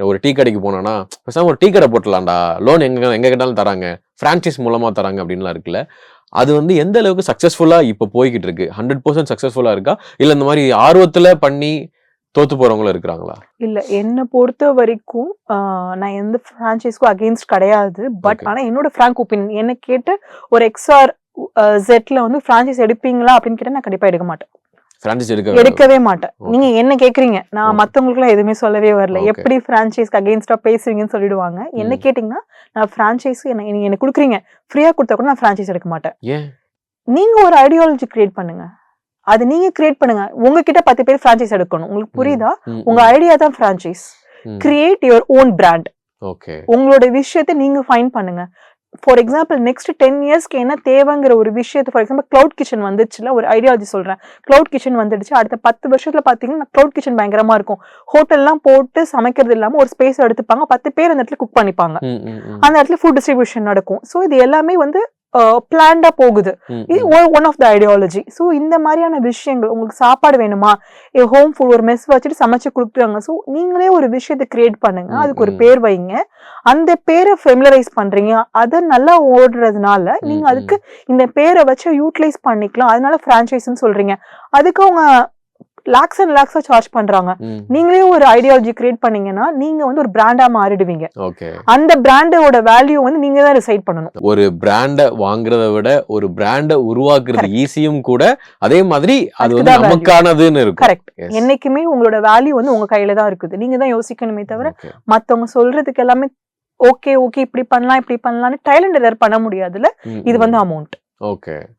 ஒரு டீ கடைக்கு போனோம்னா பேசாம ஒரு டீ கடை போட்டலாம்டா, லோன் எங்க கேட்டாலும் தராங்க, பிரான்ச்சைஸ் மூலமா தராங்க அப்படின்லாம் இருக்குல்ல. அது வந்து எந்த அளவுக்கு சக்சஸ்ஃபுல்லா இப்ப போய்கிட்டு இருக்கு? 100% சக்சஸ்ஃபுல்லா இருக்கா? இல்ல இந்த மாதிரி ஆர்வத்துல பண்ணி தோத்து போறவங்களும் இருக்கிறாங்களா? இல்ல என்ன பொறுத்த வரைக்கும் நான் எந்த பிரான்ச்சைஸ்க்கும் அகெயின்ஸ்ட் கிடையாது. But okay. ஆனா என்னோட ஃப்ராங்க் ஒப்பீனியன் என்ன கேட்டு ஒரு எக்ஸ்ஆர் ஜெட்ல வந்து பிரான்ச்சைஸ் எடுப்பீங்களா அப்படின்னு கேட்டா நான் கண்டிப்பா எடுக்க மாட்டேன். பிரான்ச்சைஸ் எடுக்கவே மாட்டேன். Okay. நீங்க என்ன கேக்குறீங்க, நான் Okay. மத்தவங்களுக்குலாம் எதுவுமே சொல்லவே வரல. Okay. எப்படி பிரான்ச்சைஸ்க்கு அகெயின்ஸ்டா பேசுவீங்கன்னு சொல்லிடுவாங்க. என்ன கேட்டீங்கன்னா, நான் பிரான்ச்சைஸ் நீங்க எனக்கு குடுக்குறீங்க, ஃப்ரீயா குடுத்தா கூட நான் பிரான்ச்சைஸ் எடுக்க மாட்டேன். ஏன்? நீங்க ஒரு ஐடியாலஜி கிரியேட் பண்ணுங்க. அது நீங்க கிரியேட் பண்ணுங்க. உங்ககிட்ட 10 பேர் பிரான்ச்சைஸ் எடுக்கணும். உங்களுக்கு புரியுதா? உங்க ஐடியா தான் franchise. Create your own brand. Okay. உங்களோட விஷயத்தை நீங்க ஃபைண்ட் பண்ணுங்க. ஃபார் எக்ஸாம்பிள் நெக்ஸ்ட் 10 இயர்ஸ்க்கு என்ன தேவைங்கிற ஒரு விஷயத்தை, ஃபார் எக்ஸாம்பிள் கிளவுட் கிச்சன் வந்துச்சுல, ஒரு ஐடியாலஜி சொல்றேன். கிளவுட் கிச்சன் வந்துடுச்சு, அடுத்த 10 வருஷத்துல பாத்தீங்கன்னா கிளவுட் கிச்சன் பயங்கரமா இருக்கும். ஹோட்டல்லாம் போட்டு சமைக்கிறது இல்லாம ஒரு ஸ்பேஸ் எடுத்துப்பாங்க, 10 பேர் அந்த இடத்துல குக் பண்ணிப்பாங்க. அந்த இடத்துல ஃபுட் டிஸ்ட்ரிபியூஷன் நடக்கும். ஸோ இது எல்லாமே வந்து பிளான்டா போகுது. இது one of the ideology. So இந்த மாதிரியான விஷயங்கள், உங்களுக்கு சாப்பாடு வேணுமா, ஹோம் ஃபுட் ஒரு மெஸ் வச்சுட்டு சமைச்சு கொடுக்குறாங்க. ஸோ நீங்களே ஒரு விஷயத்தை கிரியேட் பண்ணுங்க, அதுக்கு ஒரு பேர் வைங்க, அந்த பேரை ஃபெமிலரைஸ் பண்றீங்க, அதை நல்லா ஓடுறதுனால நீங்க அதுக்கு இந்த பேரை வச்சு யூட்டிலைஸ் பண்ணிக்கலாம். அதனால பிரான்ச்சைஸ்ன்னு சொல்றீங்க. அதுக்கு அவங்க லாக்ஸ் அண்ட் லாக்ஸா சார்ஜ் பண்றாங்க. நீங்களே ஒரு ஐடியாலஜி கிரியேட் பண்ணீங்கன்னா நீங்க வந்து ஒரு பிராண்டா மாறிடுவீங்க. அந்த பிராண்டோட வேல்யூ வந்து நீங்க தான் டிசைட் பண்ணணும். ஒரு பிராண்ட வாங்குறத விட ஒரு பிராண்ட உருவாக்குறது ஈஸியும் கூட, அதே மாதிரி அது வந்து நமக்கானதுன்னு இருக்கும். கரெக்ட். என்னைக்குமே உங்களோட வேல்யூ வந்து உங்க கையில தான் இருக்குது. நீங்க தான் யோசிக்கணுமே தவிர மத்தவங்க சொல்றதுக்கு எல்லாமே ஓகே இப்படி பண்ணலாம் இப்படி பண்ணலாம்னு டைலண்ட் எரர் பண்ண முடியாதுல. இது வந்து அமௌண்ட். ஓகே.